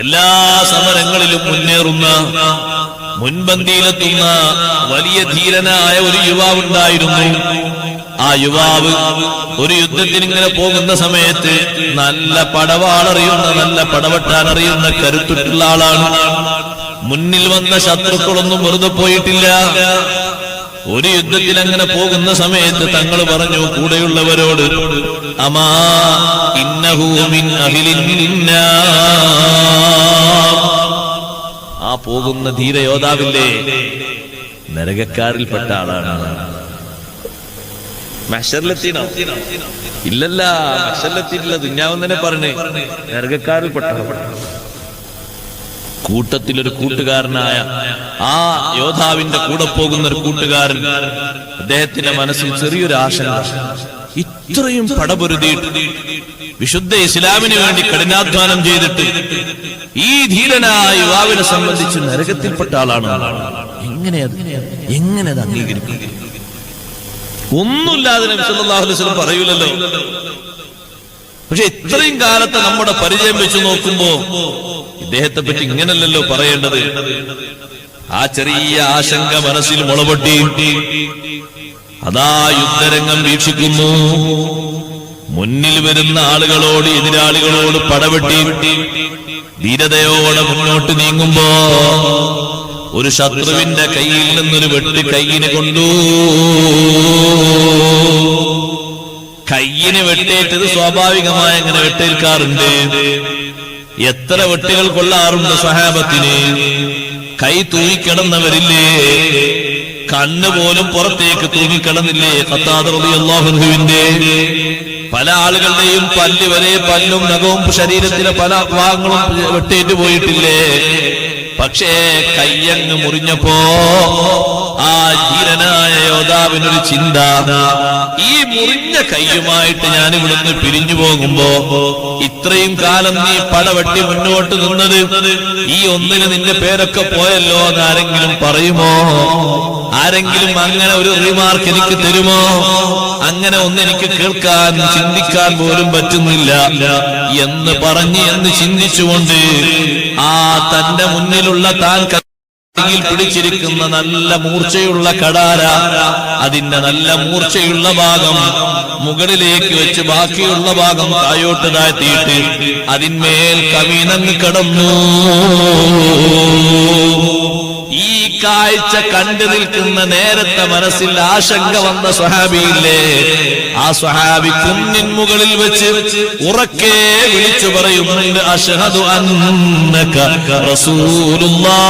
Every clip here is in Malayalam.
എല്ലാ സമരങ്ങളിലും മുന്നേറുന്ന മുൻപന്തിയിലെത്തുന്ന വലിയ ധീരനായ ഒരു യുവാവുണ്ടായിരുന്നു. ആ യുവാവ് ഒരു യുദ്ധത്തിന് ഇങ്ങനെ പോകുന്ന സമയത്ത് നല്ല പടവാളറിയുന്ന, നല്ല പടവെട്ടാനറിയുന്ന കരുത്തുറ്റുള്ള ആളാണ്. മുന്നിൽ വന്ന ശത്രുക്കളൊന്നും വെറുതെ പോയിട്ടില്ല. ഒരു യുദ്ധത്തിൽ അങ്ങനെ പോകുന്ന സമയത്ത് തങ്ങൾ പറഞ്ഞു കൂടെയുള്ളവരോട്, അമാ ഇന്നഹു മിൻ അഹ്ലിന്നാർ, ആ പോകുന്ന ധീരയോദ്ധാവില്ലേ നരകക്കാരിൽപ്പെട്ട ആളാണ്. മഹ്ശറിലെത്തിനോ? ഇല്ലല്ല, മഹ്ശറിലെത്തിയിട്ടില്ല. ദുന്യാവൻ തന്നെ പറഞ്ഞേ നരകക്കാരിൽപ്പെട്ട കൂട്ടത്തിലൊരു കൂട്ടുകാരനായ ആ യോദ്ധാവിന്റെ കൂടെ പോകുന്ന ഒരു കൂട്ടുകാരൻ, അദ്ദേഹത്തിന്റെ മനസ്സിൽ ചെറിയൊരു ആശങ്ക. ഇത്രയും പടപൊരുതിയിട്ട് വിശുദ്ധ ഇസ്ലാമിന് വേണ്ടി കഠിനാധ്വാനം ചെയ്തിട്ട് ഈ ധീരനായ യുവാവിനെ സംബന്ധിച്ച് നരകത്തിൽപ്പെട്ട ആളാണ്. എങ്ങനെ അത് അംഗീകരിക്കും? ഒന്നുമില്ലാതെ നബി സല്ലല്ലാഹു അലൈഹി വസല്ലം പറയൂലല്ലോ. പക്ഷെ ഇത്രയും കാലത്തെ നമ്മുടെ പരിചയം വെച്ച് നോക്കുമ്പോ ഇദ്ദേഹത്തെ പറ്റി ഇങ്ങനല്ലല്ലോ പറയേണ്ടത്. ആ ചെറിയ ആശങ്ക മനസ്സിൽ മുളപൊട്ടി. അതാ യുദ്ധരംഗം വീക്ഷിക്കുന്നു. മുന്നിൽ വരുന്ന ആളുകളോട്, എതിരാളികളോട് പടവെട്ടി ധീരതയോടെ മുന്നോട്ട് നീങ്ങുമ്പോ ഒരു ശത്രുവിന്റെ കയ്യിൽ നിന്നൊരു വെട്ട് കയ്യിന് കൊണ്ടു. കയ്യിന് വെട്ടേറ്റത് സ്വാഭാവികമായി അങ്ങനെ വെട്ടേൽക്കാറുണ്ട്. എത്ര വെട്ടുകൾ കൊള്ളാറുണ്ട് സ്വഹാബത്തിന്. കൈ തൂങ്ങിക്കിടന്നവരില്ലേ, കണ്ണ് പോലും പുറത്തേക്ക് തൂങ്ങിക്കിടന്നില്ലേ ഖത്താദ റളിയല്ലാഹു അൻഹുവിന്റെ. പല ആളുകളുടെയും പല്ല് വരെ, പല്ലും നഖവും ശരീരത്തിലെ പല ഭാഗങ്ങളും വെട്ടേറ്റ് പോയിട്ടില്ലേ. പക്ഷേ കയ്യങ്ങ് മുറിഞ്ഞപ്പോ ആ ധീരനായ യോദ്ധാവിനൊരു ചിന്ത, ഈ മുറിഞ്ഞ കയ്യുമായിട്ട് ഞാൻ ഇവിടുന്ന് പിരിഞ്ഞു പോകുമ്പോ ഇത്രയും കാലം നീ പടവെട്ടി മുന്നോട്ട് നിന്നത്, ഈ ഒന്നിന് നിന്റെ പേരൊക്കെ പോയല്ലോ എന്ന് ആരെങ്കിലും പറയുമോ? ആരെങ്കിലും അങ്ങനെ ഒരു റിമാർക്ക് എനിക്ക് തരുമോ? അങ്ങനെ ഒന്നെനിക്ക് കേൾക്കാൻ, ചിന്തിക്കാൻ പോലും പറ്റുന്നില്ല എന്ന് എന്ന് ചിന്തിച്ചുകൊണ്ട് ആ തന്റെ മുന്നിലുള്ള താൻ കയ്യിൽ പിടിച്ചിരിക്കുന്ന നല്ല മൂർച്ചയുള്ള കടാര, അതിന്റെ നല്ല മൂർച്ചയുള്ള ഭാഗം മുകളിലേക്ക് വെച്ച് ബാക്കിയുള്ള ഭാഗം താഴോട്ട് താഴ്ത്തിയിട്ട് അതിന്മേൽ കമീനങ്ങ് കടന്നു. ഈ കാഴ്ച കണ്ടു നിൽക്കുന്ന നേരത്തെ മനസ്സിൽ ആശങ്ക വന്ന സ്വഹാബിയില്ലേ, ആ സ്വഹാബി കുന്നിൻ മുകളിൽ വെച്ച് ഉറക്കെ വിളിച്ചു പറയുന്നുണ്ട്, അശ്ഹദു അന്നക റസൂലുള്ളാഹ്.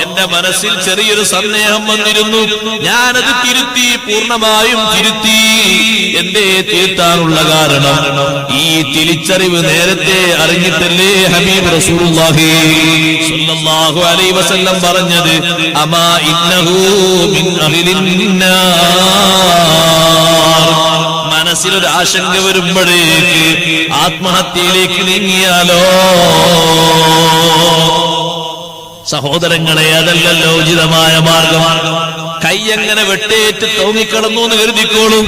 എന്റെ മനസ്സിൽ ചെറിയൊരു സന്ദേഹം വന്നിരുന്നു, ഞാനത് തിരുത്തി, പൂർണ്ണമായും തിരുത്തി. എന്റെ തിരുത്താനുള്ള കാരണം ഈ തിരിച്ചറിവ് നേരത്തെ അറിഞ്ഞിട്ടല്ലേ ഹബീബ് റസൂലുള്ളാഹി സ്വല്ലല്ലാഹു അലൈഹി വസല്ലം പറഞ്ഞത്, അമാ ഇന്നഹു മിൻ അഹ്ലിന്നാർ. മനസ്സിലൊരു ആശങ്ക വരുമ്പോഴേക്ക് ആത്മഹത്യയിലേക്ക് നീങ്ങിയാലോ? സഹോദരങ്ങളെ, അതല്ലല്ലോ ഉചിതമായ മാർഗം. കൈയങ്ങനെ വെട്ടേറ്റ് തൂങ്ങിക്കിടന്നു എന്ന് കരുതിക്കോളൂ.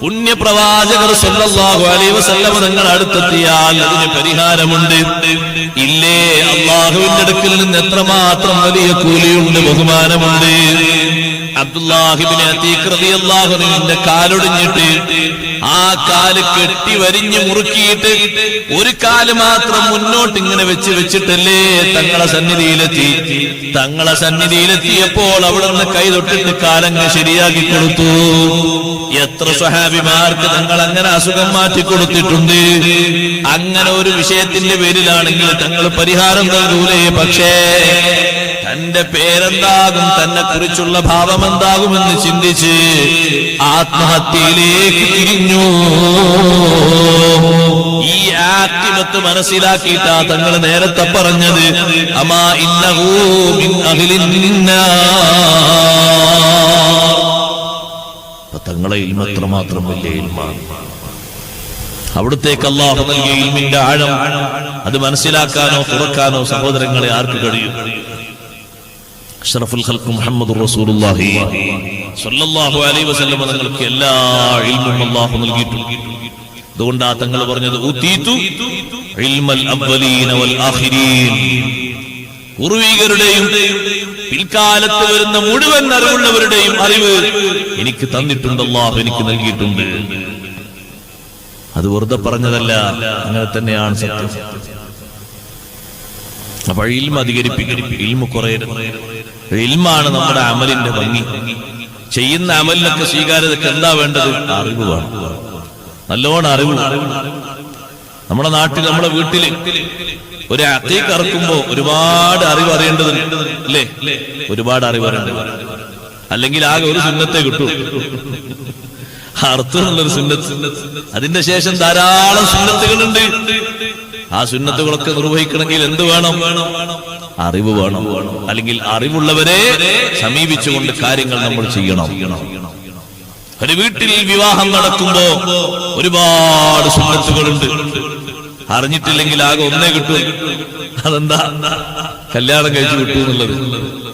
പുണ്യപ്രവാചകർ സല്ലല്ലാഹു അലൈഹി വസല്ലം തങ്ങൾ അടുത്തെത്തിയാൽ അതിന് പരിഹാരമുണ്ട്. ഇല്ലേ, അല്ലാഹുവിന്റെ അടുക്കൽ നിന്ന് എത്രമാത്രം വലിയ കൂലിയുണ്ട്, ബഹുമാനമുണ്ട്. അബ്ദുല്ലാഹി ഇബ്നു അതീഖ് റളിയല്ലാഹു അൻഹുവിന്റെ കാലൊടിഞ്ഞിട്ട് ആ കാല് കെട്ടി വരിഞ്ഞ് മുറുക്കിയിട്ട് ഒരു കാല് മാത്രം മുന്നോട്ട് ഇങ്ങനെ വെച്ചിട്ടല്ലേ തങ്ങളെ സന്നിധിയിലെത്തി. തങ്ങളെ സന്നിധിയിലെത്തിയപ്പോൾ അവിടെ നിന്ന് കൈ തൊട്ടിട്ട് കാലങ്ങ് ശരിയാക്കി കൊടുത്തു. എത്ര സ്വഹാബിമാർക്ക് തങ്ങൾ അങ്ങനെ അസുഖം മാറ്റി കൊടുത്തിട്ടുണ്ട്. അങ്ങനെ ഒരു വിഷയത്തിന്റെ പേരിലാണെങ്കിൽ തങ്ങൾ പരിഹാരം നൽകൂലേ. പക്ഷേ തന്റെ പേരെന്താകും, തന്നെ കുറിച്ചുള്ള ഭാവം എന്താകുമെന്ന് ചിന്തിച്ച് ആത്മഹത്യയിലേക്ക് തിരിഞ്ഞു. ഈ ആക്തിമത്ത് മനസ്സിലാക്കിയിട്ടാ തങ്ങൾ നേരത്തെ പറഞ്ഞത്, അമാ ഇന്നഹു മിൻ അഹ്ലിന്നാർ. തങ്ങളെ ഇൽമത്ര മാത്രം വലിയ ഇൽമാണ്. അവിടുത്തേക്ക് അല്ലാഹു നൽകിയ ഇൽമിന്റെ ആഴം അത് മനസ്സിലാക്കാനോ തുറക്കാനോ സഹോദരങ്ങളെ ആർക്ക് കഴിയും? അഷ്റഫുൽ ഖൽഖ് മുഹമ്മദുർ റസൂലുള്ളാഹി സ്വല്ലല്ലാഹു അലൈഹി വസല്ലം തങ്ങൾക്ക് എല്ലാ ഇൽമും അല്ലാഹു നൽകിയിട്ടുണ്ട്. അതുകൊണ്ടാ തങ്ങൾ പറഞ്ഞത് ഊതീതു ഇൽമൽ അവ്വലീന വൽ ആഖിരീൻ. പൂർവികരുടെയും പിൽക്കാലത്ത് വരുന്ന മുഴുവൻ അറിവുള്ളവരുടെയും അറിവ് എനിക്ക് തന്നിട്ടുണ്ട്, അല്ലാഹു എനിക്ക് നൽകിയിട്ടുണ്ട്. അത് വെറുതെ പറഞ്ഞതല്ല, അങ്ങനെ തന്നെയാണ് സത്യം. അപ്പൊ ഇൽമ അധികരിപ്പിക്കണം, ഇൽമ കുറയരുത്. ഇൽമാണ് നമ്മുടെ അമലിന്റെ ഭംഗി. ചെയ്യുന്ന അമലിനൊക്കെ സ്വീകാര്യതയ്ക്ക് എന്താ വേണ്ടത്? അറിവ് വേണം, നല്ലോണം അറിവ്. നമ്മുടെ നാട്ടിൽ, നമ്മുടെ വീട്ടില് ഒരു അഖീഖ് അറുക്കുമ്പോ ഒരുപാട് അറിവ് അറിയേണ്ടതുണ്ട്, അല്ലേ? ഒരുപാട് അറിവ് അറിയേണ്ടത്. അല്ലെങ്കിൽ ആകെ ഒരു സുന്നത്തേ കിട്ടൂ, അർത്ഥമുള്ളൊരു സുന്നത്ത്. അതിന്റെ ശേഷം ധാരാളം സുന്നത്തുകളുണ്ട്. ആ സുന്നത്തുകളൊക്കെ നിർവഹിക്കണമെങ്കിൽ എന്ത് വേണം? അറിവ് വേണം. അല്ലെങ്കിൽ അറിവുള്ളവരെ സമീപിച്ചുകൊണ്ട് കാര്യങ്ങൾ നമ്മൾ ചെയ്യണം. ഒരു വീട്ടിൽ വിവാഹം നടക്കുമ്പോ ഒരുപാട് സുന്നത്തുകളുണ്ട്. അറിഞ്ഞിട്ടില്ലെങ്കിൽ ആകെ ഒന്നേ കിട്ടൂ. അതെന്താ? കല്യാണം കഴിച്ചു കിട്ടൂ എന്നുള്ളത്.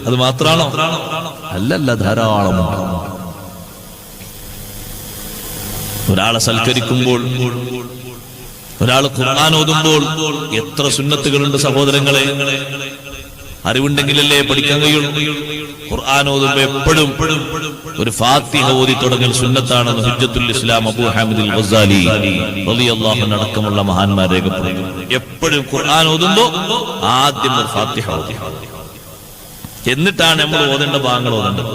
അത് മാത്രാണോ? അല്ലല്ല, ധാരാളം. ഒരാളെ സൽക്കരിക്കുമ്പോൾ, ഒരാൾ ഖുർആൻ ഓതുമ്പോൾ എത്ര സുന്നത്തുകളുണ്ട് സഹോദരങ്ങളെ. അറിവുണ്ടെങ്കിലല്ലേ പഠിക്കാൻ കഴിയുള്ളൂ. ഖുർആൻ ഓതുമ്പോൾ എപ്പോഴും ഒരു ഫാത്തിഹ ഓതി തുടങ്ങൽ സുന്നത്താണെന്ന് ഹുജ്ജത്തുൽ ഇസ്ലാം അബൂ ഹാമിദ് അൽ ഗസാലി റളിയല്ലാഹു അൻഹു അടക്കമുള്ള മഹാന്മാർ രേഖപ്പെടുത്തുന്നു. എപ്പോഴും ഖുർആൻ ഓതുമ്പോൾ ആദ്യം ഒരു ഫാത്തിഹ ഓതി, എന്നിട്ടാണ് നമ്മൾ ഓതേണ്ട ഭാഗങ്ങൾ ഓതേണ്ടത്.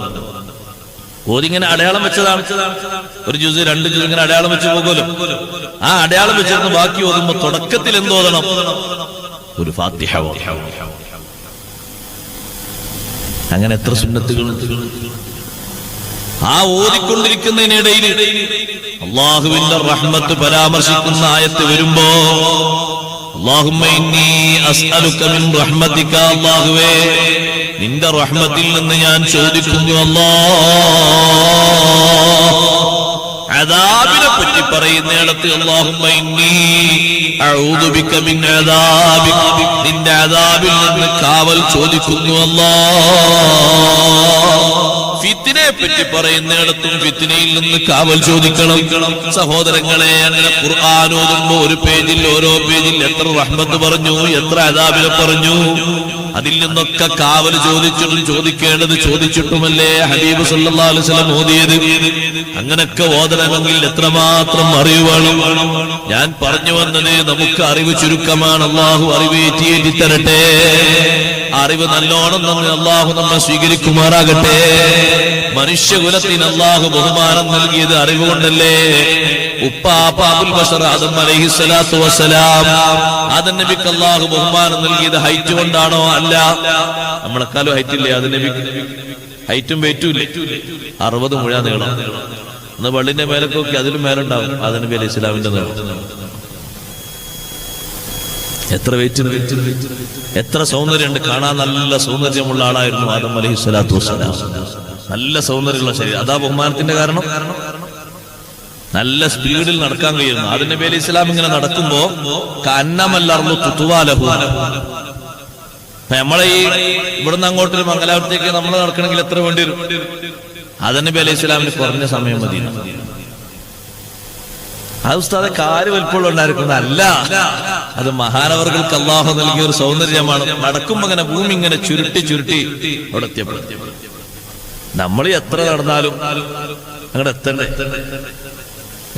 ഓതിങ്ങനെ അടയാളം വെച്ചതാണ്. ഒരു ജുസ്, 2 ജുസ് ഇങ്ങനെ അടയാളം വെച്ച് പോകുമല്ലോ. ആ അടയാളം വെച്ചിരുന്ന് ബാക്കി ഓതുമ്പോ തുടക്കത്തിൽ എന്തോതണം? ഒരു ഫാത്തിഹ. അങ്ങനെ എത്ര സുന്നത്തുകളുണ്ട്. ആ ഓതിക്കൊണ്ടിരിക്കുന്നതിനിടയിൽ അല്ലാഹുവിന്റെ റഹ്മത്ത് പരാമർശിക്കുന്ന ആയത്ത് വരുമ്പോ അല്ലാഹുമ്മ ഇന്നി അസ്അലുക മിൻ റഹ്മതിക, അല്ലാഹുവേ നിന്റെ റഹ്മത്തിൽ നിന്ന് ഞാൻ ചോദിക്കുന്നു. അദാബിനെ പറ്റി പറയുന്നിടത്ത് അല്ലാഹുമ്മ ഇന്നി അഊദു ബിക മിൻ അദാബിക, നിന്റെ അദാബിൽ നിന്ന് കാവൽ ചോദിക്കുന്നു അല്ലാഹ്. ഫിത്നയെ പറ്റി പറയുന്നിടത്തും ഫിത്നയിൽ നിന്ന് കാവൽ ചോദിക്കണം. സഹോദരങ്ങളെ, അങ്ങനെ ഖുർആൻ ഓതുമ്പോ ഒരു പേജിൽ, ഓരോ പേജിൽ എത്ര റഹ്മത്ത് പറഞ്ഞു, എത്ര അദാബിനെ പറഞ്ഞു. അതിൽ നിന്നൊക്കെ കാവൽ ചോദിച്ചിട്ടും ചോദിക്കേണ്ടത് ചോദിച്ചിട്ടുമല്ലേ ഹബീബ് സല്ലല്ലാഹു അലൈഹി വസല്ലം ഓതിയത്. അങ്ങനൊക്കെ ഓതണമെങ്കിൽ എത്രമാത്രം അറിവ് വേണം. ഞാൻ പറഞ്ഞു വന്നത്, നമുക്ക് അറിവ് ചുരുക്കമാണ്. അല്ലാഹു അറിവ് ഏറ്റി തരട്ടെ. അറിവ് നല്ലോണം നമ്മെ അല്ലാഹു നമ്മെ സ്വീകരിക്കുമാറാകട്ടെ. മനുഷ്യകുലത്തിന് അല്ലാഹു ബഹുമാനം നൽകിയത് അറിവ് കൊണ്ടല്ലേ. ഉപ്പാപ്പ അബുൽ ബശർ ആദം അലൈഹിസ്സലാത്തു വസ്സലാം, ആദം നബിക്ക് അല്ലാഹു ബഹുമാനം നൽകിയത് ഹൈറ്റ് കൊണ്ടാണോ? അല്ല. നമ്മളെക്കാളും ഹൈറ്റ് ഇല്ലേ ആദം നബിക്ക്? ഹൈറ്റും വെയിറ്റും ഇല്ലേ? 60 മുഴ നീളം. അന്ന് പള്ളിന്റെ മേലൊക്കെ നോക്കി അതിലും മേലുണ്ടാവും ആദം നബി അലൈഹി സ്വലാമിന്റെ നീളം. എത്ര വെയിറ്റ്, എത്ര സൗന്ദര്യമുണ്ട്. കാണാൻ നല്ല സൗന്ദര്യമുള്ള ആളായിരുന്നു ആദം അലൈഹിസ്സലാത്തു വസ്സലാം. നല്ല സൗന്ദര്യമുള്ള ശരീരം. അതാ ബഹുമാനത്തിന്റെ കാരണം. നല്ല സ്പീഡിൽ നടക്കാൻ കഴിയുന്നു. ആദം നബി അലൈഹി സ്വലാം ഇങ്ങനെ നടക്കുമ്പോ കന്നമല്ലർന്നു തുതുവാലഹു. നമ്മളെ ഈ ഇവിടുന്ന് അങ്ങോട്ടൊരു മംഗലാപുരത്തേക്ക് നമ്മൾ നടക്കണമെങ്കിൽ എത്ര വേണ്ടി വരും? ആദം നബി അലൈഹി സ്വലാമിന് കുറഞ്ഞ സമയം മതി. അത് ഉസ്താദെ കാല് വലിപ്പമുള്ള ഉണ്ടായിരിക്കുന്നത് അല്ല. അത് മഹാനവർകൾക്ക് അല്ലാഹു നൽകിയ ഒരു സൗന്ദര്യമാണ്. നടക്കുമ്പോ അങ്ങനെ ഭൂമി ഇങ്ങനെ ചുരുട്ടി ചുരുട്ടി അവിടെ എത്തിയപ്പോൾ നമ്മൾ എത്ര നടന്നാലും അങ്ങോട്ട് എത്തണ്ടേ?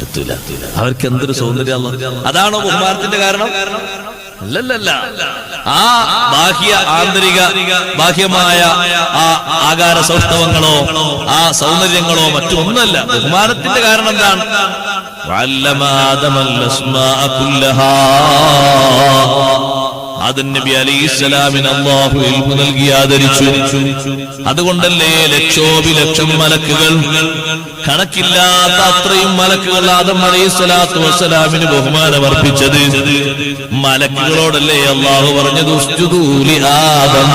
എത്തൂല. അവർക്ക് എന്തൊരു സൗന്ദര്യം. അതാണോ ബഹുമാനത്തിന്റെ കാരണം? അല്ലല്ല. ആ ബാഹ്യ ആന്തരിക ബാഹ്യമായ ആ ആകാര സൗഷ്ഠവങ്ങളോ ആ സൗന്ദര്യങ്ങളോ മറ്റൊന്നല്ല. ബഹുമാനത്തിന്റെ കാരണം എന്താണ്? ആദം നബി അലൈഹിസ്സലാമിന് അല്ലാഹു ഇൽമു നൽകി ആദരിച്ചു. അതുകൊണ്ടല്ലേ ലക്ഷോപിലക്ഷം മലക്കുകൾ, കണക്കില്ലാത്ത അത്രയും മലക്കുകൾ ആദം അലൈഹിസ്സലാത്തു വസ്സലാമിന് ബഹുമാനം അർപ്പിച്ചത്. മലക്കുകളോടല്ലേ അല്ലാഹു പറഞ്ഞത് ഉസ്ജുദൂ ലി ആദം,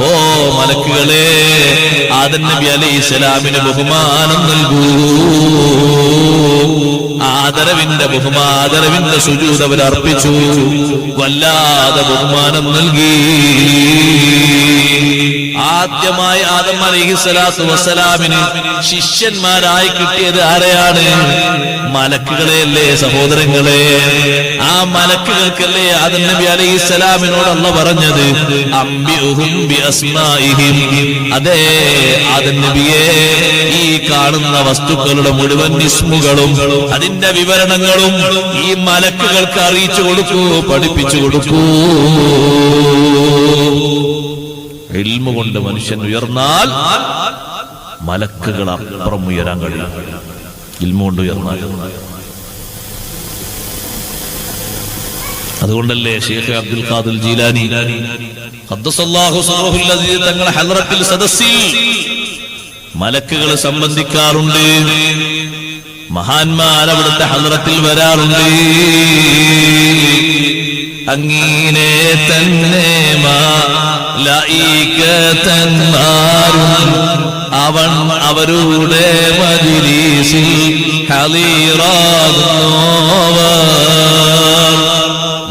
ഓ മലക്കുകളെ ആദം നബി അലൈഹിസ്സലാമിന് ബഹുമാനം നൽകൂ. ആദരവിന്റെ സുജൂദ് അവർ അർപ്പിച്ചു. വല്ലാതെ ബഹുമാനം നൽകി. ആദ്യമായി ആദം അലൈഹിസ്സലാത്തു വസ്സലാമിന് ശിഷ്യന്മാരായി കിട്ടിയത് ആരെയാണ്? മലക്കുകളെയല്ലേ സഹോദരങ്ങളെ. ആ മലക്കുകൾക്കല്ലേ ആദം നബി അലൈഹിസ്സലാമിനോട് അല്ലാഹു പറഞ്ഞത് അംബിഉഹും ബിഅസ്മാഇഹിം. അതേ ആദം നബിയെ, ഈ കാണുന്ന വസ്തുക്കളുടെ മുഴുവൻ ഇസ്മുകളും അതിന്റെ വിവരണങ്ങളും ഈ മലക്കുകൾക്ക് അറിയിച്ചു കൊടുക്കൂ, പഠിപ്പിച്ചു കൊടുക്കൂ. ഇൽമു കൊണ്ട് മനുഷ്യൻ ഉയർന്നാൽ മലക്കുകൾ അപ്പുറം ഉയരാൻ കഴിയും. ഇൽമു കൊണ്ട് ഉയർന്നാൽ. അതുകൊണ്ടല്ലേ ശൈഖ് അബ്ദുൽ ഖാദിർ ജീലാനി ഖദ്ദസല്ലാഹു സിർറഹുൽ അസീസ് തങ്ങളുടെ ഹദ്റത്തിൽ സദസ്സിൽ മലക്കുകൾ സംബന്ധിക്കാറുണ്ട്. മഹാന്മാർ അവിടുത്തെ ഹദ്റത്തിൽ വരാറുണ്ട്. അങ്ങീനെ തന്നെ മലായികതന്മാരും അവരുടെ മജ്‌ലിസിൽ ഹളീറാകുന്നവർ.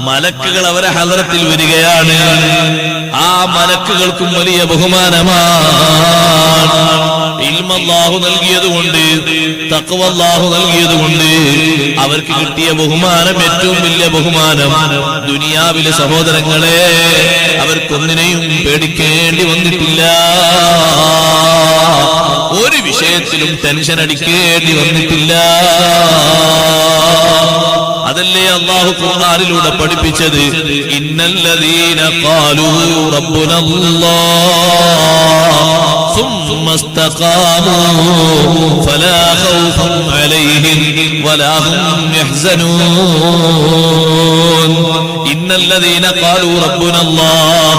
മലക്കുകൾ അവരെ ഹദ്റത്തിൽ വരികയാണ്. ആ മലക്കുകൾക്കും വലിയ ബഹുമാനമാണ്. ഇൽമ അല്ലാഹു നൽകിയതുകൊണ്ട്, തഖ്വ അല്ലാഹു നൽകിയതുകൊണ്ട് അവർക്ക് കിട്ടിയ ബഹുമാനം ഏറ്റവും വലിയ ബഹുമാനം. ദുനിയാവിലെ സഹോദരങ്ങളെ, അവർക്കൊന്നിനെയും പേടിക്കേണ്ടി വന്നിട്ടില്ല. ഒരു വിഷയത്തിലും ടെൻഷൻ അടിക്കേണ്ടി വന്നിട്ടില്ല. അതല്ലേ അല്ലാഹു ഖുർആനിലൂടെ പഠിപ്പിച്ചത്, ഇന്നല്ലദീന ഖാലൂ റബ്ബുനല്ലാഹ് ثم استقاموا فلا خوف عليهم ولا هم يحزنون. إن الذين قالوا ربنا الله,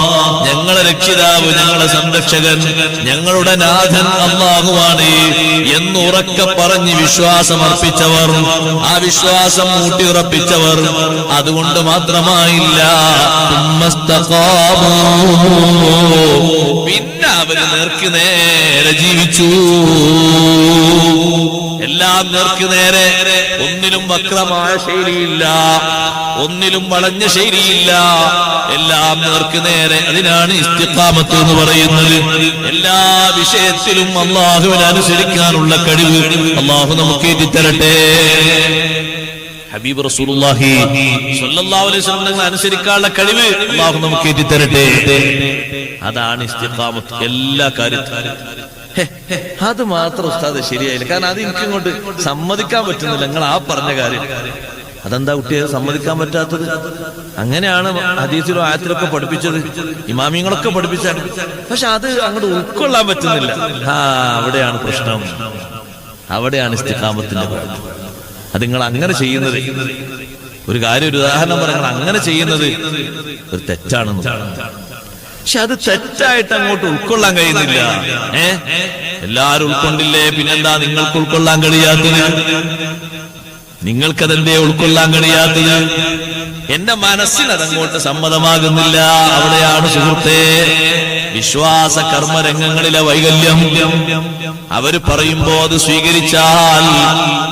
ഞങ്ങളുടെ രക്ഷിതാവ്, ഞങ്ങളുടെ സംരക്ഷകൻ, ഞങ്ങളുടെ നാഥൻ അല്ലാഹുവാണ് എന്ന് ഉറക്കെ പറഞ്ഞ് വിശ്വാസമർപ്പിച്ചവർ, ആ വിശ്വാസം ഊട്ടിയുറപ്പിച്ചവർ, അതുകൊണ്ട് മാത്രമായില്ല, പിന്നെ അവര് നേരെ ജീവിച്ചു. എല്ലാം നേർക്ക് നേരെ, ഒന്നിലും വക്രമായ ശൈലിയില്ല, ഒന്നിലും വളഞ്ഞ ശൈലിയില്ല, എല്ലാം നേർക്ക് നേരെ. അതിനാണ് ഇസ്തിഖാമത്ത് എന്ന് പറയുന്നത്. എല്ലാ വിഷയത്തിലും അല്ലാഹുവിനെ അനുസരിക്കാനുള്ള കഴിവ് അല്ലാഹു നമുക്ക് ഏറ്റിത്തരട്ടെ. ഹബീബ് റസൂലുള്ളാഹി സ്വല്ലല്ലാഹു അലൈഹി വസല്ലം അനുസരിക്കാനുള്ള കഴിവ് അല്ലാഹു നമുക്ക് ഏറ്റിത്തരട്ടെ. അതാണ് ഇസ്തിഖാമത്ത് എല്ലാ കാര്യത്തിലും. അത് മാത്രം ഉസ്താദ് ശരിയായില്ല, കാരണം അത് എനിക്കിങ്ങോട്ട് സമ്മതിക്കാൻ പറ്റുന്നില്ല. നിങ്ങൾ ആ പറഞ്ഞ കാര്യം അതെന്താ കുട്ടിയെ സമ്മതിക്കാൻ പറ്റാത്തത്? അങ്ങനെയാണ് ഹദീസിലും ആയത്തിലൊക്കെ പഠിപ്പിച്ചത്, ഇമാമിങ്ങളൊക്കെ പഠിപ്പിച്ചാണ്. പക്ഷെ അത് അങ്ങോട്ട് ഉൾക്കൊള്ളാൻ പറ്റുന്നില്ല. അവിടെയാണ് പ്രശ്നം, അവിടെയാണ് ഇസ്തിഖാമത്തിന്റെ കാര്യം. അത് നിങ്ങൾ അങ്ങനെ ചെയ്യുന്നത്, ഒരു കാര്യം, ഒരു ഉദാഹരണം പറയാൻ, അങ്ങനെ ചെയ്യുന്നത് ഒരു തെറ്റാണെന്ന്. പക്ഷെ അത് തെറ്റായിട്ട് അങ്ങോട്ട് ഉൾക്കൊള്ളാൻ കഴിയുന്നില്ല. എല്ലാരും ഉൾക്കൊണ്ടില്ലേ, പിന്നെന്താ നിങ്ങൾക്ക് ഉൾക്കൊള്ളാൻ കഴിയാത്തത്? നിങ്ങൾക്കതെന്തേ ഉൾക്കൊള്ളാൻ കഴിയാത്തത്? എന്റെ മനസ്സിന് അതങ്ങോട്ട് സമ്മതമാകുന്നില്ല. അവിടെയാണ് സുഹൃത്തേ വിശ്വാസ കർമ്മരംഗങ്ങളിലെ വൈകല്യം. അവര് പറയുമ്പോ അത് സ്വീകരിച്ചാൽ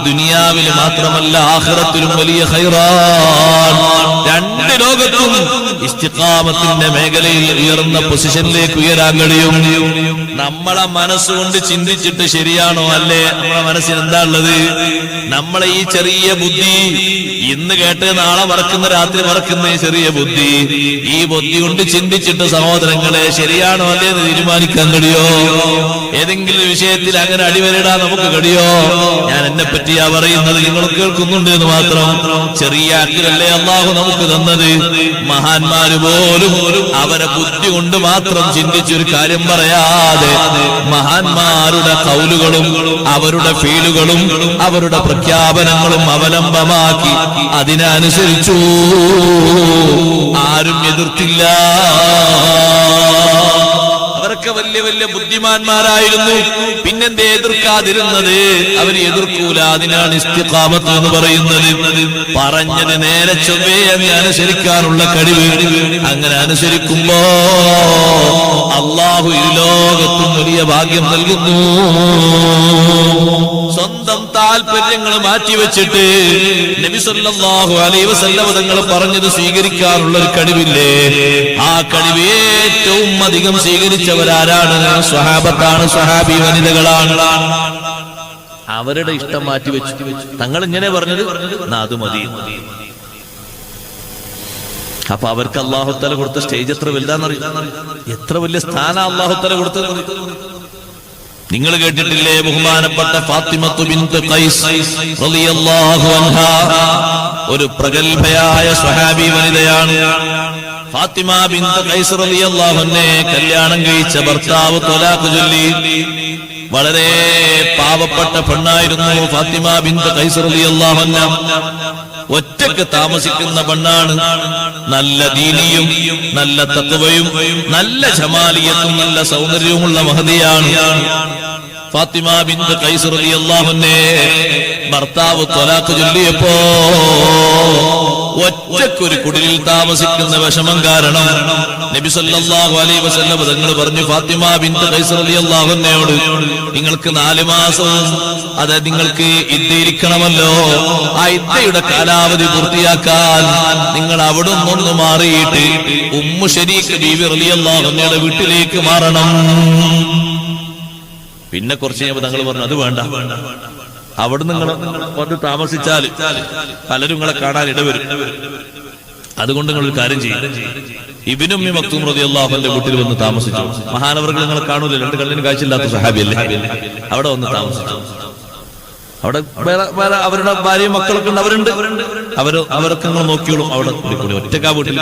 ദുനിയാവിൽ മാത്രമല്ല ആഖിറത്തിലും വലിയ ഖൈറാൻ. രണ്ട് ലോകത്തും ഇസ്തിഖാമത്തിന്റെ മേഖലയിൽ ഉയർന്ന പൊസിഷനിലേക്ക് ഉയരാൻ കഴിയും. നമ്മളെ മനസ്സുകൊണ്ട് ചിന്തിച്ചിട്ട് ശരിയാണോ അല്ലേ? നമ്മളെ മനസ്സിന് എന്താ ഉള്ളത്? നമ്മളെ ഈ ചെറിയ ബുദ്ധി, ഇന്ന് കേട്ട് നാളെ മറക്കുന്ന, രാത്രി മറക്കുന്ന ഈ ചെറിയ ബുദ്ധി, ഈ ബുദ്ധി കൊണ്ട് ചിന്തിച്ചിട്ട് സഹോദരങ്ങളെ ശരിയാണോ അല്ലേ എന്ന് തീരുമാനിക്കാൻ കഴിയോ? ഏതെങ്കിലും വിഷയത്തിൽ അങ്ങനെ അടിവരിടാൻ നമുക്ക് കഴിയോ? ഞാൻ എന്നെ പറ്റിയാ പറയുന്നത്, നിങ്ങൾ കേൾക്കുന്നുണ്ട് എന്ന് മാത്രം. ചെറിയ അക്കിലല്ലേ അല്ലാഹു നമുക്ക് തന്നത്. മഹാന്മാര് പോലും അവരെ ബുദ്ധി കൊണ്ട് മാത്രം ചിന്തിച്ചൊരു കാര്യം പറയാതെ മഹാന്മാരുടെ ഖൗലുകളും അവരുടെ ഫീലുകളും അവരുടെ പ്രഖ്യാപനങ്ങളും അവലംബമാക്കി അതിനനുസരിച്ചു. ആരും എതിർത്തില്ല. അവരൊക്കെ വലിയ വലിയ ബുദ്ധിമാന്മാരായിരുന്നു. പിന്നെന്തേ എതിർക്കാതിരുന്നത്? അവര് എതിർക്കൂല. അതിനാണ് ഇസ്തിഖാമത്ത് എന്ന് പറയുന്നത്. പറഞ്ഞത് നേരെ ചൊവ്വേ അങ്ങ് അനുസരിക്കാനുള്ള കഴിവ്. അങ്ങനെ അനുസരിക്കുമ്പോ അല്ലാഹു ഈ ലോകത്തും വലിയ ഭാഗ്യം നൽകുന്നു. സ്വന്തം താല്പര്യങ്ങൾ മാറ്റിവെച്ചിട്ട് നബി സല്ലല്ലാഹു അലൈഹി വസല്ലം തങ്ങൾ പറഞ്ഞത് സ്വീകരിക്കാനുള്ള ഒരു കഴിവില്ലേ? ആ കഴിവ് ഏറ്റവും അധികം സ്വീകരിച്ചവരാരാണ്? ആരാണ്? സ്വഹാബത്താണ്, സ്വഹാബി വനിതകളാണ്. അവരുടെ ഇഷ്ടം മാറ്റി വെച്ചു. തങ്ങൾ ഇങ്ങനെ പറഞ്ഞത്, അത് മതി. അപ്പൊ അവർക്ക് അല്ലാഹുത്തആല കൊടുത്ത സ്റ്റേജ് എത്ര വലുതാന്നറിയാം, എത്ര വലിയ സ്ഥാനം അല്ലാഹുത്തആല കൊടുത്തത്. നിങ്ങൾ കേട്ടിട്ടില്ലേ, ബഹുമാനപ്പെട്ട ഫാത്തിമത്തു ബിൻത് ഖൈസ് റളിയല്ലാഹു അൻഹാ ഒരു പ്രഗൽഭയായ സ്വഹാബി വനിതയാണ്. ഫാത്തിമ ബിൻത് ഖൈസ് റളിയല്ലാഹു അൻഹയെ കല്യാണം കഴിച്ച ഭർത്താവ് ത്വലാഖ് ചൊല്ലി. വളരെ പാവപ്പെട്ട പെണ്ണായിരുന്നു ഫാത്തിമ ബിൻത് ഖൈസ് റളിയല്ലാഹു അൻഹ. ഒറ്റക്ക് താമസിക്കുന്ന പെണ്ണാണ്. നല്ല ദീനിയും നല്ല തഖ്വയും നല്ല ജമാലിയത്തും നല്ല സൗന്ദര്യവുമുള്ള മഹദിയാണ് ഫാത്തിമ ബിൻത് ഖൈസ് റളിയല്ലാഹു അൻഹയെ ഭർത്താവ് ത്വലാഖ് ചൊല്ലിയപ്പോ ഒറ്റക്കൊരു കുടിലിൽ താമസിക്കുന്ന വിഷമം കാരണം നബി സല്ലല്ലാഹു അലൈഹി വസല്ലം തങ്ങൾ പറഞ്ഞു, ഫാത്തിമ ബിൻത് ഖൈസ് റളിയല്ലാഹു അൻഹയോട്, നിങ്ങൾക്ക് 4 മാസവും അത് നിങ്ങൾക്ക് ഇദ്ദയിരിക്കണമല്ലോ. ആ ഇദ്ദയുടെ കാലാവധി പൂർത്തിയാക്കാൻ നിങ്ങൾ അവിടെ നിന്ന് മാറിയിട്ട് ഉമ്മു ശരീക്ക് ബീവി റളിയല്ലാഹു അൻഹയുടെ വീട്ടിലേക്ക് മാറണം. പിന്നെ കുറച്ച് കഴിഞ്ഞപ്പോൾ തങ്ങൾ പറഞ്ഞു, അത് വേണ്ട, അവിടെ നിങ്ങൾ വന്ന് താമസിച്ചാൽ പലരും നിങ്ങളെ കാണാൻ ഇടവരും. അതുകൊണ്ട് നിങ്ങളൊരു കാര്യം ചെയ്യും, ഇബ്നു ഉമ്മി മക്തൂം റളിയല്ലാഹു അൻഹുവിന്റെ വീട്ടിൽ വന്ന് താമസിച്ചു. മഹാനവറുകൾ നിങ്ങളെ കാണൂല, 2 കണ്ണിന് കാഴ്ചയില്ലാത്ത സഹാബിയല്ലേ, അവിടെ വന്ന് താമസിച്ചു. അവിടെ വേറെ അവരുടെ ഭാര്യയും മക്കളൊക്കെ ഉണ്ട്, അവരൊക്കെ നിങ്ങൾ നോക്കിയോളും. അവിടെ ഒറ്റക്കാ വീട്ടിൽ.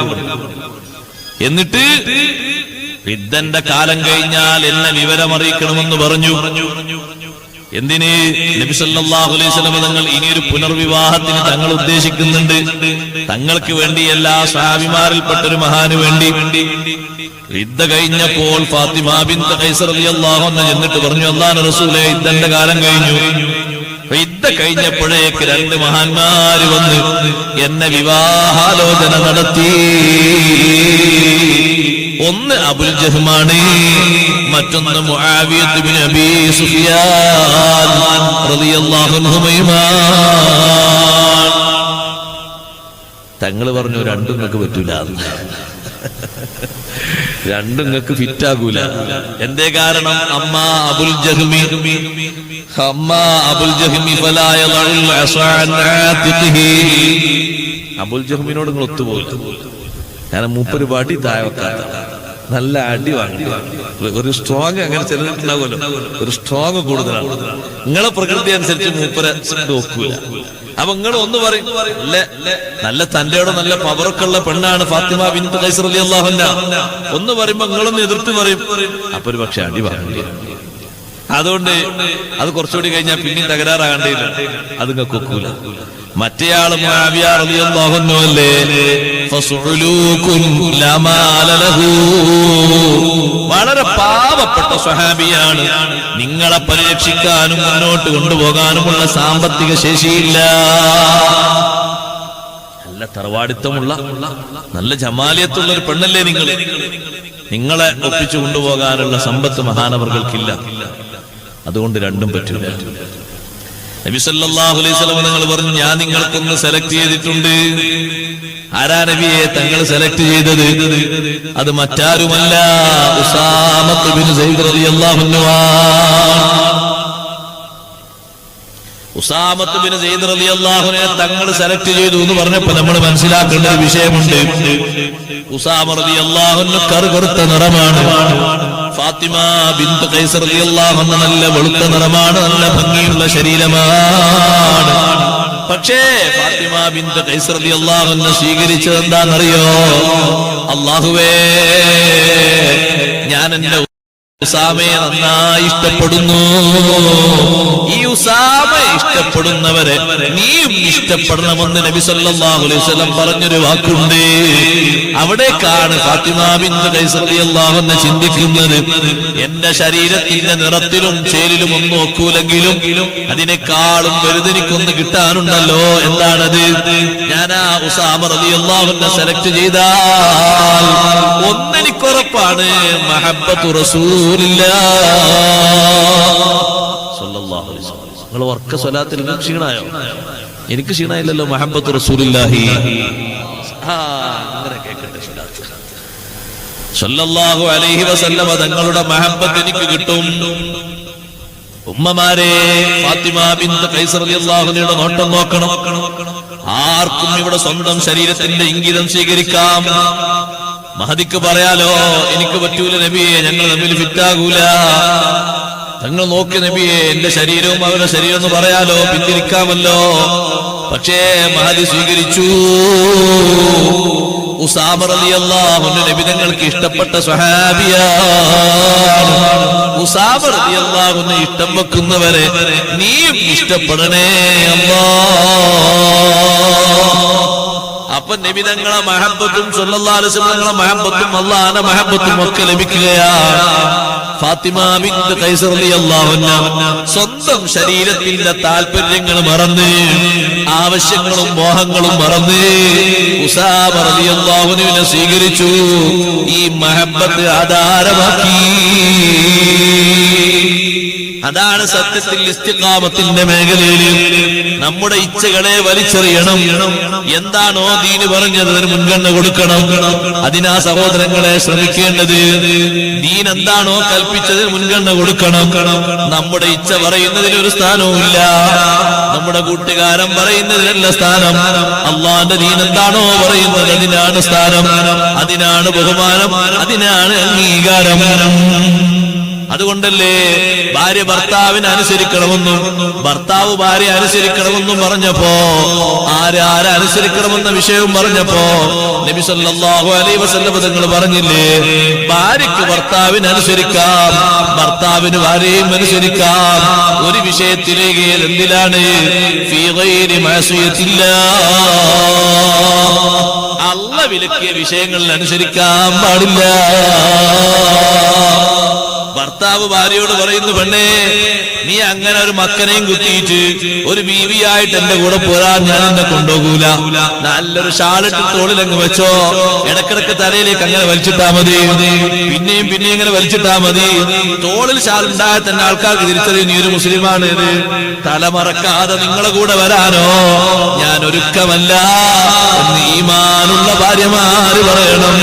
എന്നിട്ട് ഇദ്ദന്റെ കാലം കഴിഞ്ഞാൽ എന്നെ വിവരമറിയിക്കണമെന്ന് പറഞ്ഞു. എന്തിന്? നബി സല്ലല്ലാഹു അലൈഹി വസല്ലം തങ്ങൾ ഇനിയൊരു പുനർവിവാഹത്തിന് തങ്ങൾ ഉദ്ദേശിക്കുന്നുണ്ട്. തങ്ങൾക്ക് വേണ്ടി എല്ലാ സ്വഹാബിമാരിൽപ്പെട്ട ഒരു മഹാന് വേണ്ടി. ഇദ്ദ കഴിഞ്ഞപ്പോൾ ഫാത്തിമ ബിൻത് ഖൈസ് റളിയല്ലാഹു അൻഹ എന്നിട്ട് പറഞ്ഞു, അല്ലാഹുവിന്റെ റസൂലേ, ഇദ്ദന്റെ കാലം കഴിഞ്ഞു. ഇദ്ദ കഴിഞ്ഞപ്പോഴേക്ക് 2 മഹാന്മാര് വന്ന് എന്നെ വിവാഹാലോചന നടത്തി. ഒന്ന് അബുൽ ജഹ്മാണ്, മറ്റൊന്ന് മുആവിയത്ത് ബിൻ അബീ സുഫിയാൻ റളിയല്ലാഹു അൻഹുമ. തങ്ങൾ പറഞ്ഞു, രണ്ടും നിങ്ങൾക്ക് പറ്റൂല, രണ്ടും നിങ്ങൾക്ക് ഫിറ്റാകൂല. എന്തേ കാരണം? അമ്മ അബുൽ ജഹ്മി ഫലാ യളഉൽ അസാ അൻ ആതിഖിഹി. അബുൽ ജഹ്മിനോട് നിങ്ങൾ ഒത്തുപോകില്ല. കാരണം മൂപ്പര് വടി താഴെ വെക്കാത്ത, നല്ല അടി വാങ്ങി. ഒരു സ്ട്രോങ് അങ്ങനെ ചിലരുണ്ടാവുമല്ലോ, ഒരു സ്ട്രോങ് കൂടുതലാണ്. നിങ്ങളെ പ്രകൃതി അനുസരിച്ച് മൂപ്പരെ നോക്കൂല. അപ്പൊ നിങ്ങൾ ഒന്ന് പറയും, നല്ല തന്റെയോടെ നല്ല പവറൊക്കെ ഉള്ള പെണ്ണാണ് ഫാത്തിമ ബിൻത് ഖൈസ് റളിയല്ലാഹു അൻഹ. ഒന്ന് പറയുമ്പോ നിങ്ങളൊന്ന് എതിർത്ത് പറയും. അപ്പൊ ഒരു പക്ഷെ അടി വാങ്ങി. അതുകൊണ്ട് അത് കുറച്ചുകൂടി കഴിഞ്ഞാൽ പിന്നെയും തകരാറാകേണ്ടിയില്ല. അത് നിങ്ങൾക്ക് ഒക്കൂല. മറ്റേയാള് മുആവിയ റളിയല്ലാഹു അൻഹു അല്ലേ, ഫസുലൂകുൻ ലമാല ലഹു, വളരെ പാവപ്പെട്ട സ്വഹാബിയാണ്. നിങ്ങളെ പരിരക്ഷിക്കാനും മുന്നോട്ട് കൊണ്ടുപോകാനുമുള്ള സാമ്പത്തിക ശേഷിയില്ല. നല്ല തറവാടിത്തമുള്ള നല്ല ജമാലിയത്തുള്ള ഒരു പെണ്ണല്ലേ നിങ്ങൾ. നിങ്ങളെ ഒപ്പിച്ചു കൊണ്ടുപോകാനുള്ള സമ്പത്ത് മഹാനവർകൾക്കില്ല. അതുകൊണ്ട് രണ്ടും പറ്റില്ല. നബി സല്ലല്ലാഹു അലൈഹി വസല്ലം നിങ്ങൾ പറഞ്ഞു, ഞാൻ നിങ്ങൾക്കൊന്ന് സെലക്ട് ചെയ്തിട്ടുണ്ട്. ആരാ നബിയെ തങ്ങൾ സെലക്ട് ചെയ്തത്? അത് മറ്റാരുമല്ല, ഉസാമത്ത് ബിൻ സൈദ് റളിയല്ലാഹു അൻഹു. ഉസാമത്ത് ബിൻ സൈദ് റളിയല്ലാഹു അൻഹു തങ്ങൾ സെലക്ട് ചെയ്തു എന്ന് പറഞ്ഞപ്പോ നമ്മൾ മനസ്സിലാക്കേണ്ട ഒരു വിഷയമുണ്ട്. ഉസാമ റളിയല്ലാഹു അൻഹു കറുകറുത്ത നിറമാണ്. ഫാത്തിമ ബിൻത് ഖൈസ് റളിയല്ലാഹു അൻഹ നല്ല വെളുത്ത നിറമാണ്, നല്ല ഭംഗിയുള്ള ശരീരമാണ്. പക്ഷേ ഫാത്തിമ ബിൻത് ഖൈസ് റളിയല്ലാഹു അൻഹ സ്വീകരിച്ചത് എന്താണെന്നറിയോ? അല്ലാഹുവേ, ഞാൻ എന്റെ ഉസാമയെ നന്നായി ഇഷ്ടപ്പെടുന്നു. ഈ ഉസാമയെ ഇഷ്ടപ്പെടുന്നവരെ നീയും ഇഷ്ടപ്പെടണമെന്ന് നബി സല്ലല്ലാഹു അലൈഹി വസല്ലം പറഞ്ഞൊരു വാക്കുണ്ട്. അവിടേക്കാണ് ഫാത്തിമ ബിൻത് ഖൈസ് റളിയല്ലാഹു അൻഹ ചിന്തിക്കുന്നത്, എന്റെ ശരീരത്തിന്റെ നിറത്തിലും ചേലിലും ഒന്നും ഒക്കൂലെങ്കിലും അതിനേക്കാളും വലുതെനിക്കൊന്ന് കിട്ടാനുണ്ടല്ലോ. എന്താണത്? ഞാൻ ആ ഉസാമ റളിയല്ലാഹു അൻഹ സെലക്ട് ചെയ്താൽ ഒന്നെനിക്കുറപ്പാണ്, മഹബ്ബത്തു നിങ്ങൾ വർക്ക സ്വലാത്തിൽ ക്ഷീണായോ? എനിക്ക് ക്ഷീണായില്ലല്ലോ. മഹബ്ബത്തു റസൂലില്ലാഹി. അങ്ങനെ കേൾക്കട്ടെ. സല്ലല്ലാഹു അലൈഹി വസല്ലമ തങ്ങളുടെ മഹബ്ബത്ത് എനിക്ക് കിട്ടും. ഉമ്മമാരെ, ഫാത്തിമ ബിൻത് ഖൈസ് റളിയല്ലാഹു അൻഹയുടെ നോട്ടം നോക്കണം. ആർക്കും ഇവിടെ സ്വന്തം ശരീരത്തിന്റെ ഇംഗിതം സ്വീകരിക്കാം. മഹദിക്ക് പറയാലോ, എനിക്ക് പറ്റൂല നബിയെ, ഞങ്ങൾ തമ്മിൽ ഫിറ്റാകൂല. തങ്ങൾ നോക്കി നബിയെ, എന്റെ ശരീരവും അവരുടെ ശരീരം എന്ന് പറയാലോ, പിന്തിരിക്കാമല്ലോ. പക്ഷേ മഹദി സ്വീകരിച്ചു. ഉസാമ റളിയല്ലാഹു അൻഹു നബി തങ്ങൾക്ക് ഇഷ്ടപ്പെട്ട സ്വഹാബിയാണ്. ഉസാമ റളിയല്ലാഹു അൻഹു ഇഷ്ടം വെക്കുന്നവരെ നീയും ഇഷ്ടപ്പെടണേ അല്ലാഹ്. അപ്പൊ നബി തങ്ങളെ മഹബ്ബത്തും സല്ലല്ലാഹു അലൈഹി വസല്ലം തങ്ങളെ മഹബ്ബത്തും അല്ലാഹുവിന്റെ മഹബ്ബത്തും ഒക്കെ ലഭിക്കുകയാണ്. ഫാത്തിമ ബിൻത് ഖൈസ് റളിയല്ലാഹു അൻഹ സ്വന്തം ശരീരത്തിന്റെ താല്പര്യങ്ങൾ മറന്ന്, ആവശ്യങ്ങളും മോഹങ്ങളും മറന്ന് ഉസാമ റളിയല്ലാഹു അൻഹുവിനെ സ്വീകരിച്ചു. ഈ മഹബ്ബത്ത് ആധാരമാക്കി. അതാണ് സത്യത്തിൽ ഇസ്തിഖാമത്തിന്റെ മേഖലയിൽ നമ്മുടെ ഇച്ഛകളെ വലിച്ചെറിയണം. എന്താണോ ദീന് പറഞ്ഞത് അതിന് മുൻഗണന കൊടുക്കണം. അതിനാ സഹോദരങ്ങളെ ശ്രമിക്കേണ്ടത്. ദീൻ എന്താണോ കൽപ്പിച്ചത് മുൻഗണന കൊടുക്കണം. നമ്മുടെ ഇച്ഛ പറയുന്നതിന് ഒരു സ്ഥാനവുമില്ല. നമ്മുടെ കൂട്ടുകാരൻ പറയുന്നതിനല്ല സ്ഥാനം. അള്ളാന്റെ ദീൻ എന്താണോ പറയുന്നത് അതിനാണ് സ്ഥാനം, അതിനാണ് ബഹുമാനം, അതിനാണ് അംഗീകാരം. അതുകൊണ്ടല്ലേ ഭാര്യ ഭർത്താവിനെ അനുസരിക്കണമെന്നും ഭർത്താവ് ഭാര്യ അനുസരിക്കണമെന്നും പറഞ്ഞപ്പോ, ആരാരെ അനുസരിക്കണമെന്ന വിഷയവും പറഞ്ഞപ്പോ നബി സല്ലല്ലാഹു അലൈഹി വസല്ലം തങ്ങൾ പറഞ്ഞില്ലേ, ഭാര്യയ്ക്ക് ഭർത്താവിനെ അനുസരിക്കാം, ഭർത്താവിന് ഭാര്യയും അനുസരിക്കാം. ഒരു വിഷയത്തിലേക്ക് എന്തിലാണ്? ഫീ ഗൈരി മഅസിയത്തില്ലാഹ്, അല്ലാഹ് വിലക്കിയ വിഷയങ്ങളിൽ അനുസരിക്കാൻ പാടില്ല. ഭർത്താവ് ഭാര്യയോട് പറയുന്നു, പെണ്ണേ, നീ അങ്ങനെ ഒരു മക്കനെയും കുത്തിയിട്ട് ഒരു ബീവിയായിട്ട് എന്റെ കൂടെ പോരാൻ ഞാൻ എന്നെ കൊണ്ടുപോകൂല. നല്ലൊരു ഷാളിട്ട് തോളിലങ്ങ് വെച്ചോ, ഇടക്കിടക്ക് തലയിലേക്ക് അങ്ങനെ വലിച്ചിട്ടാ മതി, പിന്നെയും പിന്നെയും ഇങ്ങനെ വലിച്ചിട്ടാ മതി. തോളിൽ ഷാൾ ഉണ്ടായാൽ തന്നെ ആൾക്കാർക്ക് തിരിച്ചറിയും നീ ഒരു മുസ്ലിമാണ്. തലമറക്കാതെ നിങ്ങളെ കൂടെ വരാനോ ഞാൻ ഒരുക്കമല്ല എന്ന് ഈമാനുള്ള ഭാര്യമാര് പറയണം.